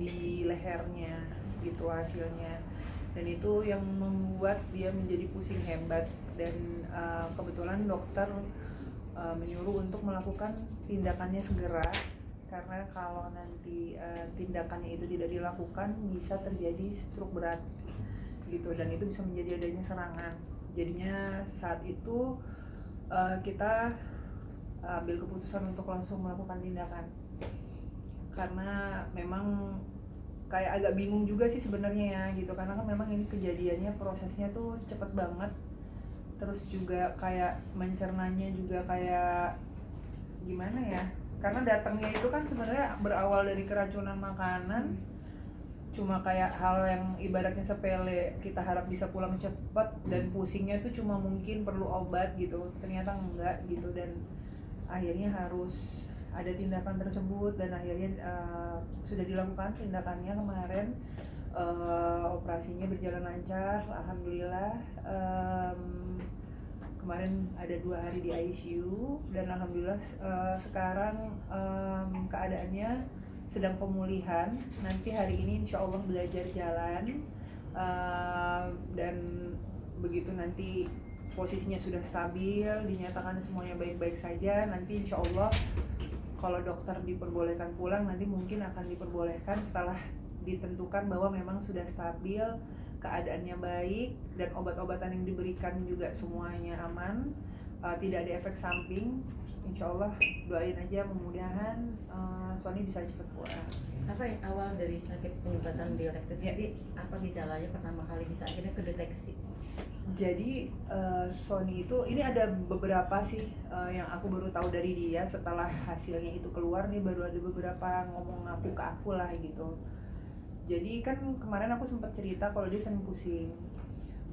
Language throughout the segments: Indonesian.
di lehernya gitu hasilnya, dan itu yang membuat dia menjadi pusing hebat. Dan kebetulan dokter menyuruh untuk melakukan tindakannya segera, karena kalau nanti tindakannya itu tidak dilakukan bisa terjadi stroke berat gitu, dan itu bisa menjadi adanya serangan. Jadinya saat itu kita ambil keputusan untuk langsung melakukan tindakan, karena memang kayak agak bingung juga sih sebenarnya ya gitu, karena kan memang ini kejadiannya prosesnya tuh cepet banget, terus juga kayak mencernanya juga kayak gimana ya, karena datangnya itu kan sebenarnya berawal dari keracunan makanan, cuma kayak hal yang ibaratnya sepele kita harap bisa pulang cepat, dan pusingnya tuh cuma mungkin perlu obat gitu, ternyata enggak gitu, dan akhirnya harus ada tindakan tersebut. Dan akhirnya sudah dilakukan tindakannya kemarin, operasinya berjalan lancar alhamdulillah. Kemarin ada 2 hari di ICU, dan alhamdulillah sekarang keadaannya sedang pemulihan. Nanti hari ini insya Allah belajar jalan, dan begitu nanti posisinya sudah stabil, dinyatakan semuanya baik-baik saja, nanti insya Allah kalau dokter diperbolehkan pulang, nanti mungkin akan diperbolehkan setelah ditentukan bahwa memang sudah stabil, keadaannya baik, dan obat-obatan yang diberikan juga semuanya aman, tidak ada efek samping. Insya Allah doain aja mudah-mudahan Sony bisa cepat pulang. Apa yang awal dari sakit penyumbatan diuretik jadi apa gejalanya pertama kali bisa akhirnya kedeteksi? Jadi Sony itu ini ada beberapa sih yang aku baru tahu dari dia setelah hasilnya itu keluar nih, baru ada beberapa ngomong aku ke aku lah gitu. Jadi kan kemarin aku sempat cerita kalau dia sering pusing.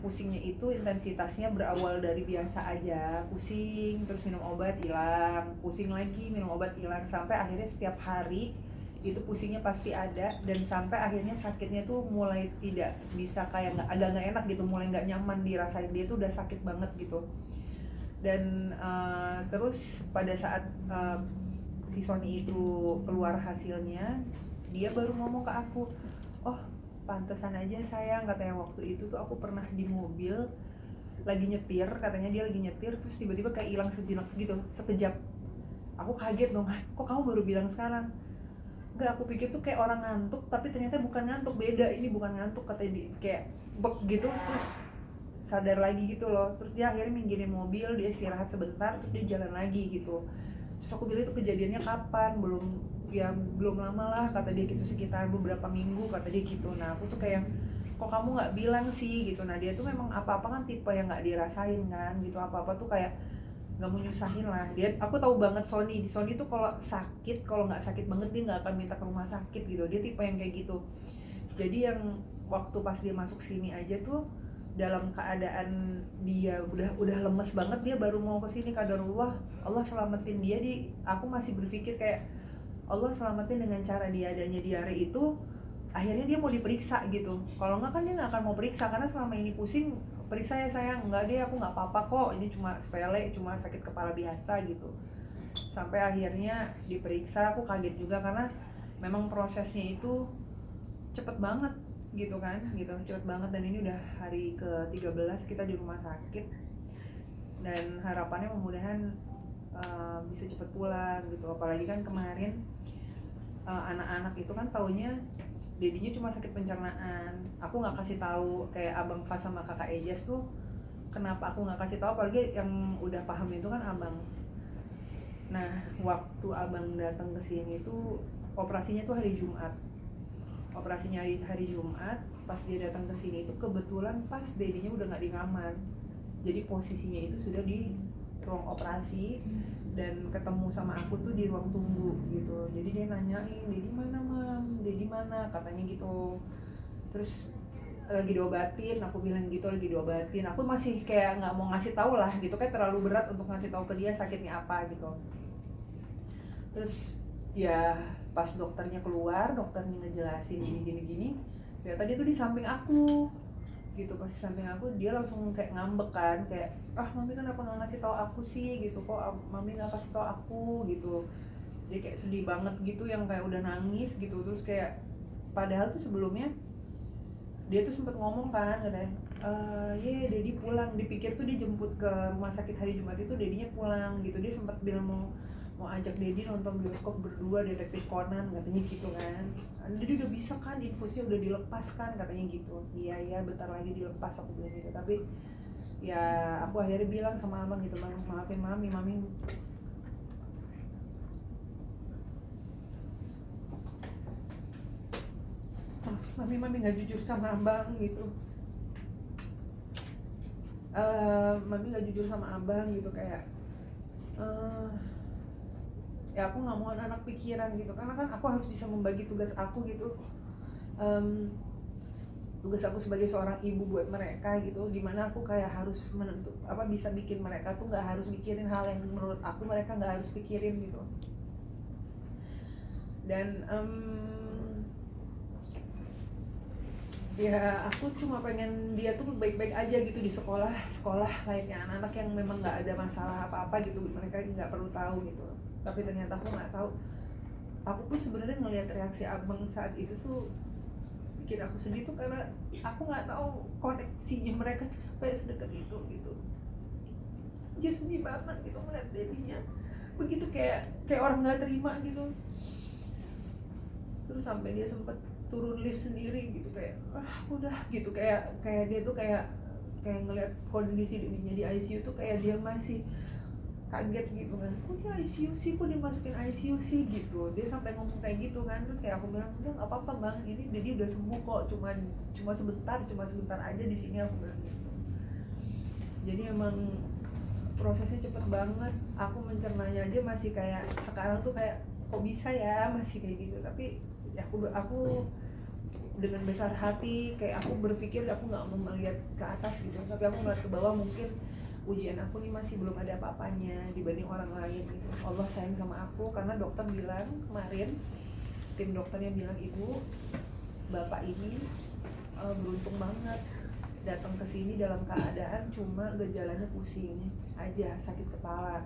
Pusingnya itu intensitasnya berawal dari biasa aja, pusing terus minum obat hilang, pusing lagi minum obat hilang, sampai akhirnya setiap hari itu pusingnya pasti ada, dan sampai akhirnya sakitnya tuh mulai tidak bisa, kayak agak nggak enak gitu, mulai nggak nyaman dirasain, dia tuh udah sakit banget gitu. Dan terus pada saat si Sony itu keluar hasilnya, dia baru ngomong ke aku, oh pantesan aja sayang, katanya waktu itu tuh aku pernah di mobil lagi nyetir, katanya dia lagi nyetir terus tiba-tiba kayak hilang sejenak gitu, sekejap. Aku kaget dong, kok kamu baru bilang sekarang? Enggak, aku pikir tuh kayak orang ngantuk, tapi ternyata bukan ngantuk, beda, ini bukan ngantuk, katanya dia kayak bek gitu, terus sadar lagi gitu loh. Terus dia akhirnya minggirin mobil, dia istirahat sebentar, terus dia jalan lagi gitu. Terus aku bilang itu kejadiannya kapan? Belum lama lah, kata dia gitu, sekitar beberapa minggu, kata dia gitu. Nah aku tuh kayak, kok kamu nggak bilang sih gitu. Nah dia tuh memang apa-apa kan tipe yang nggak dirasain kan gitu, apa-apa tuh kayak nggak mau nyusahin lah. Aku tahu banget Sony tuh kalau sakit, kalau nggak sakit banget dia nggak akan minta ke rumah sakit gitu, dia tipe yang kayak gitu. Jadi yang waktu pas dia masuk sini aja tuh dalam keadaan dia udah lemes banget, dia baru mau kesini, qadarullah Allah selamatin dia. Aku masih berpikir kayak Allah selamatin dengan cara dia adanya diare itu, akhirnya dia mau diperiksa gitu. Kalau nggak kan dia nggak akan mau periksa, karena selama ini pusing, periksa ya sayang, nggak deh aku nggak apa-apa kok, ini cuma sepele, cuma sakit kepala biasa gitu. Sampai akhirnya diperiksa, aku kaget juga karena memang prosesnya itu cepet banget gitu kan, gitu cepet banget. Dan ini udah hari ke-13 kita di rumah sakit, dan harapannya mudah-mudahan bisa cepet pulang gitu. Apalagi kan kemarin anak-anak itu kan taunya dedinya cuma sakit pencernaan. Aku nggak kasih tahu, kayak abang Fas sama kakak Ejas tuh, kenapa aku nggak kasih tahu, apalagi yang udah paham itu kan abang. Nah waktu abang datang ke sini tuh operasinya tuh hari Jumat. Operasinya hari Jumat, pas dia datang ke sini itu kebetulan pas dedinya udah nggak di kamar. Jadi posisinya itu sudah di ruang operasi, dan ketemu sama aku tuh di ruang tunggu gitu. Jadi dia nanyain, Dedi mana mam, Dedi mana, katanya gitu. Terus lagi diobatin, aku bilang gitu lagi diobatin. Aku masih kayak nggak mau ngasih tahu lah gitu, kayak terlalu berat untuk ngasih tahu ke dia sakitnya apa gitu. Terus ya pas dokternya keluar, dokternya ngejelasin gini, ternyata dia tuh di samping aku gitu. Pas di samping aku dia langsung kayak ngambek kan, kayak mami kenapa nggak ngasih tahu aku sih gitu, kok mami nggak kasih tahu aku gitu. Dia kayak sedih banget gitu, yang kayak udah nangis gitu. Terus kayak padahal tuh sebelumnya dia tuh sempat ngomong kan katanya, Dedi pulang, dipikir tuh dia jemput ke rumah sakit hari Jumat itu Dedinya pulang gitu. Dia sempat bilang mau ajak Dedi nonton bioskop berdua Detektif Conan katanya gitu kan. Dedi udah bisa kan, infusnya udah dilepas kan katanya gitu. Iya bentar lagi dilepas, aku bilang gitu. Tapi ya aku akhirnya bilang sama abang gitu, bang maafin mami mami nggak jujur sama abang gitu. Mami nggak jujur sama abang gitu, kayak ya aku nggak mau anak pikiran gitu, karena kan aku harus bisa membagi tugas aku gitu. Tugas aku sebagai seorang ibu buat mereka gitu, gimana aku kayak harus bisa bikin mereka tuh nggak harus mikirin hal yang menurut aku mereka nggak harus pikirin gitu. Dan ya aku cuma pengen dia tuh baik-baik aja gitu di sekolah layaknya anak-anak yang memang nggak ada masalah apa-apa gitu, mereka nggak perlu tahu gitu. Tapi ternyata aku nggak tahu, aku pun sebenarnya ngelihat reaksi abang saat itu tuh bikin aku sedih tuh, karena aku nggak tahu koneksinya mereka tuh sampai sedekat itu gitu. Dia sedih banget gitu melihat Dedinya begitu, kayak orang nggak terima gitu. Terus sampai dia sempet turun lift sendiri gitu, kayak udah gitu, kayak dia tuh kayak ngelihat kondisi Dedinya di ICU tuh kayak dia masih kaget gitu kan, kok di ICU sih, kok dimasukin ICU sih gitu. Dia sampai ngomong kayak gitu kan. Terus kayak aku bilang, udah nggak apa-apa bang, ini Dedi udah sembuh kok, cuma sebentar aja di sini, aku bilang gitu. Jadi emang prosesnya cepet banget. Aku mencernanya aja masih kayak sekarang tuh kayak kok bisa ya masih kayak gitu. Tapi ya aku dengan besar hati, kayak aku berpikir aku nggak mau melihat ke atas gitu, tapi aku ngeliat ke bawah. Mungkin ujian aku nih masih belum ada apa-apanya dibanding orang lain gitu. Allah sayang sama aku, karena dokter bilang kemarin, tim dokternya bilang, ibu bapak ini beruntung banget datang ke sini dalam keadaan cuma gejalanya pusing aja, sakit kepala.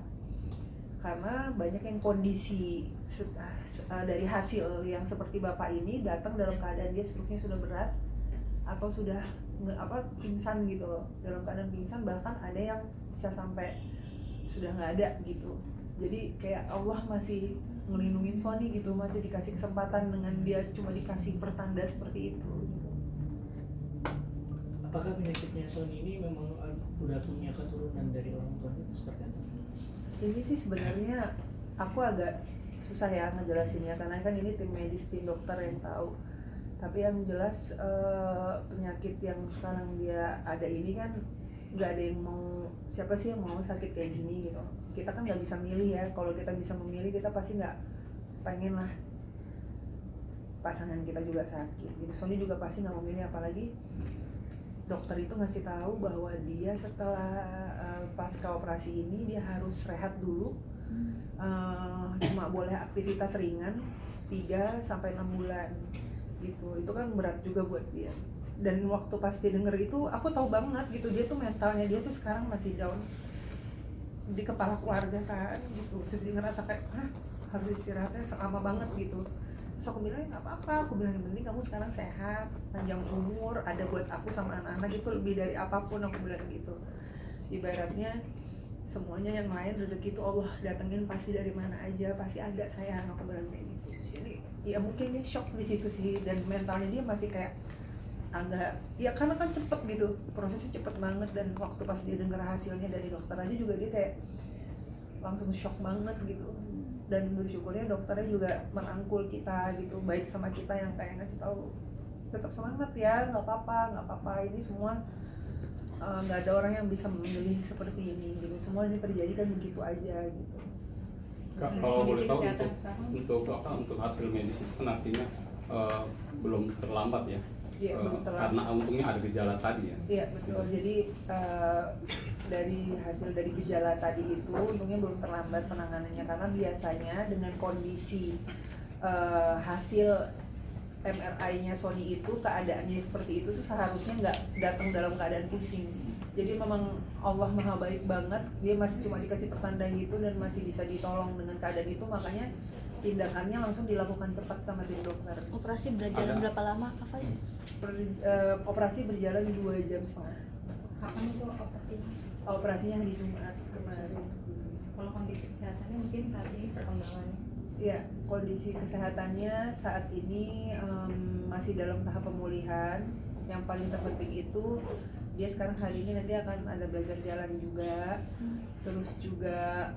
Karena banyak yang kondisi dari hasil yang seperti bapak ini datang dalam keadaan dia stroke-nya sudah berat atau sudah pingsan gitu loh, dalam keadaan pingsan, bahkan ada yang bisa sampai sudah nggak ada gitu. Jadi kayak Allah masih ngelindungin Sony gitu, masih dikasih kesempatan dengan dia cuma dikasih pertanda seperti itu. Apakah penyakitnya Sony ini memang udah punya keturunan dari orang tuanya seperti apa? Ini sih sebenarnya aku agak susah ya ngejelasinnya, karena kan ini tim medis, tim dokter yang tahu. Tapi yang jelas penyakit yang sekarang dia ada ini kan nggak ada yang mau, siapa sih yang mau sakit kayak gini gitu. Kita kan nggak bisa milih ya, kalau kita bisa memilih kita pasti nggak pengen lah pasangan kita juga sakit gitu. Sony juga pasti nggak memilih, apalagi dokter itu ngasih tahu bahwa dia setelah pasca operasi ini dia harus rehat dulu, cuma boleh aktivitas ringan 3-6 bulan gitu. Itu kan berat juga buat dia. Dan waktu pas dia denger itu aku tahu banget gitu, dia tuh mentalnya dia tuh sekarang masih down di kepala keluarga kan gitu. Terus dia ngerasa kayak harus istirahatnya lama banget gitu. Terus aku bilang nggak apa-apa, aku bilang yang penting kamu sekarang sehat, panjang umur, ada buat aku sama anak-anak, itu lebih dari apapun, aku bilang gitu. Ibaratnya semuanya yang lain rezeki itu Allah datengin pasti dari mana aja, pasti ada, sayang, aku bilang kayak gitu. Jadi ya mungkin dia shock di situ sih, dan mentalnya dia masih kayak agak ya, karena kan cepet gitu, prosesnya cepet banget. Dan waktu pas dia dengar hasilnya dari dokter aja juga dia kayak langsung shock banget gitu. Dan bersyukurnya dokternya juga merangkul kita gitu, baik sama kita yang kayak ngasih tahu tetap semangat ya, nggak apa-apa, ini semua nggak ada orang yang bisa memilih seperti ini gitu, semua ini terjadi kan begitu aja gitu. Kalau boleh tahu untuk hasil medis itu kan artinya belum terlambat ya? Iya, karena untungnya ada gejala tadi ya? Iya betul, jadi dari hasil dari gejala tadi itu untungnya belum terlambat penanganannya, karena biasanya dengan kondisi hasil MRI-nya Sony itu keadaannya seperti itu tuh seharusnya nggak datang dalam keadaan pusing. Jadi memang Allah maha baik banget, dia masih cuma dikasih pertanda gitu dan masih bisa ditolong dengan keadaan itu. Makanya tindakannya langsung dilakukan cepat sama tim dokter. Operasi berjalan berapa lama, Kak Fai? Operasi berjalan 2,5 jam. Kapan itu operasinya? Operasinya hari Jumat kemarin. Kalau kondisi kesehatannya mungkin saat ini perkembangannya? Ya, kondisi kesehatannya saat ini masih dalam tahap pemulihan. Yang paling terpenting itu dia sekarang hari ini nanti akan ada belajar jalan juga. Terus juga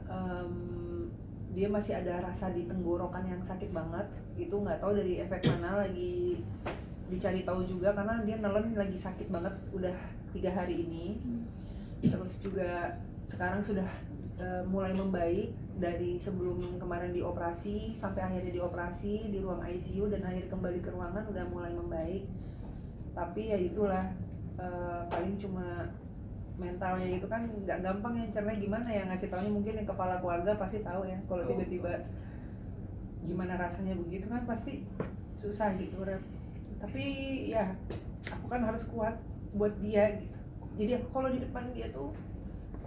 dia masih ada rasa di tenggorokan yang sakit banget. Itu nggak tahu dari efek mana, lagi dicari tahu juga karena dia nelen lagi sakit banget udah 3 hari ini. Terus juga sekarang sudah mulai membaik dari sebelum kemarin dioperasi sampai akhirnya dioperasi di ruang ICU dan akhir kembali ke ruangan udah mulai membaik. Tapi ya itulah paling cuma mentalnya itu kan nggak gampang ya, caranya gimana ya ngasih taunya, mungkin yang kepala keluarga pasti tahu ya kalau tiba-tiba gimana rasanya begitu kan pasti susah gitu Rep. Tapi ya aku kan harus kuat buat dia gitu. Jadi aku kalau di depan dia tuh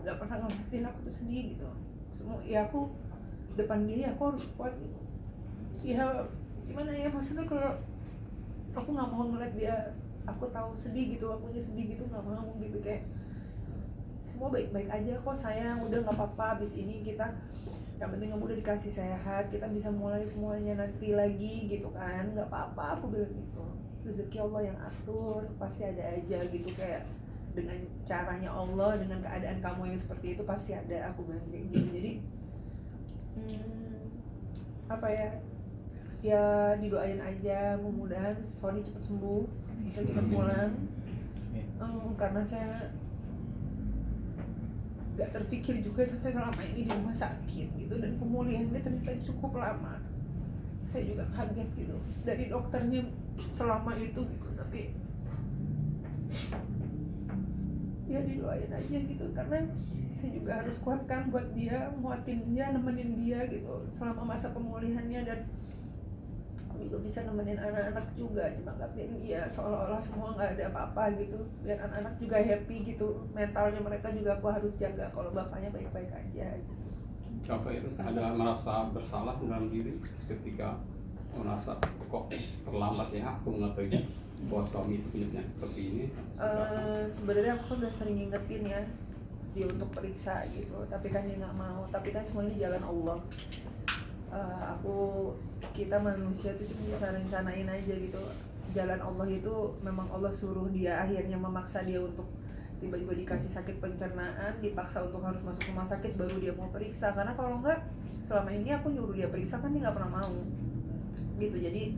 nggak pernah ngeliatin aku tuh sedih gitu. Semua ya aku depan dia aku harus kuat gitu. Ya gimana ya, maksudnya kalau aku nggak mau ngeliat dia, aku tahu sedih gitu, akunya sedih gitu, nggak mau gitu, kayak semua baik-baik aja kok sayang, udah nggak apa-apa, abis ini kita yang penting kamu udah dikasih sehat, kita bisa mulai semuanya nanti lagi gitu kan, nggak apa-apa aku bilang gitu, rezeki Allah yang atur, pasti ada aja gitu, kayak dengan caranya Allah, dengan keadaan kamu yang seperti itu pasti ada, aku bilang kayak gitu. Jadi apa ya, ya didoain aja, mudah-mudahan Sony cepat sembuh, bisa cepat pulang. Karena saya gak terpikir juga sampai selama ini di rumah sakit gitu, dan pemulihannya ternyata cukup lama. Saya juga kaget gitu dari dokternya selama itu gitu, tapi ya didoain aja gitu, karena saya juga harus kuatkan buat dia, nguatin dia, nemenin dia gitu selama masa pemulihannya, dan aku juga bisa nemenin anak-anak juga, nyemangatin dia seolah-olah semua nggak ada apa-apa gitu, biar anak-anak juga happy gitu, mentalnya mereka juga aku harus jaga kalau bapaknya baik-baik aja gitu. Kak Fairuz ada merasa bersalah dalam diri ketika merasa kok terlambat ya aku mengetahui bahwa suami itu punya penyakit seperti ini? Sebenarnya aku udah sering ngingetin ya dia untuk periksa gitu, tapi kan dia nggak mau, tapi kan semuanya jalan Allah. Kita manusia tuh cuma bisa rencanain aja gitu, jalan Allah itu memang Allah suruh dia, akhirnya memaksa dia untuk tiba-tiba dikasih sakit pencernaan, dipaksa untuk harus masuk rumah sakit baru dia mau periksa, karena kalau enggak selama ini aku nyuruh dia periksa kan dia nggak pernah mau gitu. Jadi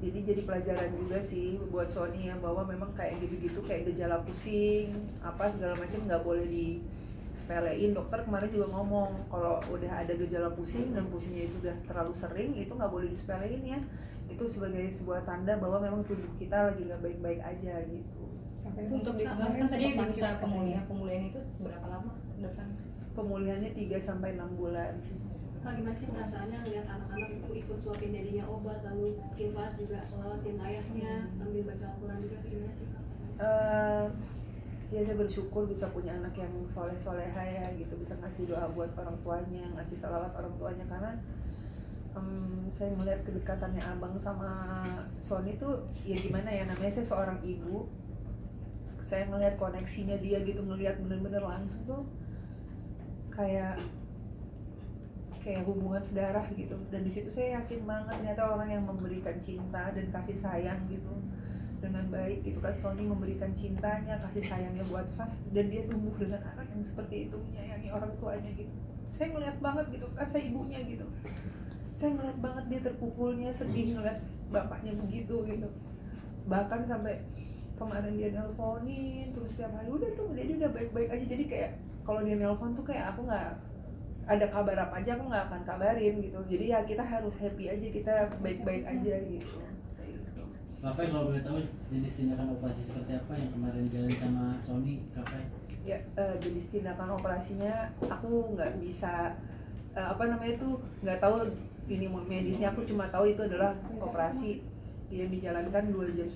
jadi pelajaran juga sih buat Sony ya, bahwa memang kayak gitu-gitu, kayak gejala pusing apa segala macam nggak boleh disepelein. Dokter kemarin juga ngomong kalau udah ada gejala pusing dan pusingnya itu udah terlalu sering, itu nggak boleh disepelein ya, itu sebagai sebuah tanda bahwa memang tubuh kita lagi nggak baik-baik aja gitu. Untuk kan tadi berusaha pemulihan itu berapa lama depan? Pemulihannya 3-6 bulan. Gimana sih perasaannya ngeliat anak-anak itu ikut suapin jadinya obat, lalu Kilfas juga sholatin ayahnya sambil baca Al-Quran juga, gimana sih? Ya saya bersyukur bisa punya anak yang soleh-soleha ya gitu, bisa ngasih doa buat orang tuanya, ngasih salawat orang tuanya, karena saya ngeliat kedekatannya abang sama Sony tuh ya gimana ya, namanya saya seorang ibu, saya ngeliat koneksinya dia gitu, ngeliat bener-bener langsung tuh kayak hubungan sedarah gitu, dan di situ saya yakin banget ternyata orang yang memberikan cinta dan kasih sayang gitu dengan baik gitu kan. Sony memberikan cintanya, kasih sayangnya buat Fas, dan dia tumbuh dengan anak yang seperti itu, menyayangi orang tuanya gitu. Saya ngeliat banget gitu kan, saya ibunya gitu, saya ngeliat banget dia terpukulnya, sedih ngeliat bapaknya begitu gitu. Bahkan sampai kemarin dia nelponin terus setiap hari, udah tuh jadi udah baik-baik aja. Jadi kayak kalau dia nelpon tuh kayak aku nggak ada kabar apa aja, aku nggak akan kabarin gitu. Jadi ya kita harus happy aja, kita baik-baik aja gitu. Kafai, kalau boleh tahu jenis tindakan operasi seperti apa yang kemarin jalan sama Sony, Kafai? Ya, jenis tindakan operasinya aku nggak bisa nggak tahu ini medisnya, aku cuma tahu itu adalah operasi yang dijalankan 2,5 jam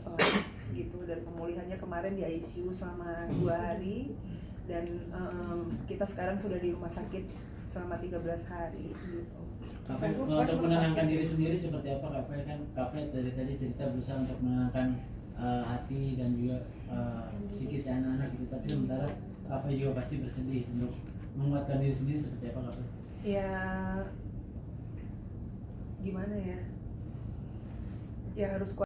gitu, dan pemulihannya kemarin di ICU selama 2 hari, dan kita sekarang sudah di rumah sakit selama 13 hari gitu. Kak Fai, Fokus kalau pada untuk rumah menenangkan sakit. diri sendiri seperti apa Kak Fai? Kan Kak Fai dari tadi cerita berusaha untuk menenangkan hati dan juga psikis anak-anak gitu, tapi sementara Kak Fai juga pasti bersedih. Untuk menguatkan diri sendiri seperti apa Kak Fai? Ya gimana ya, ya harus kuat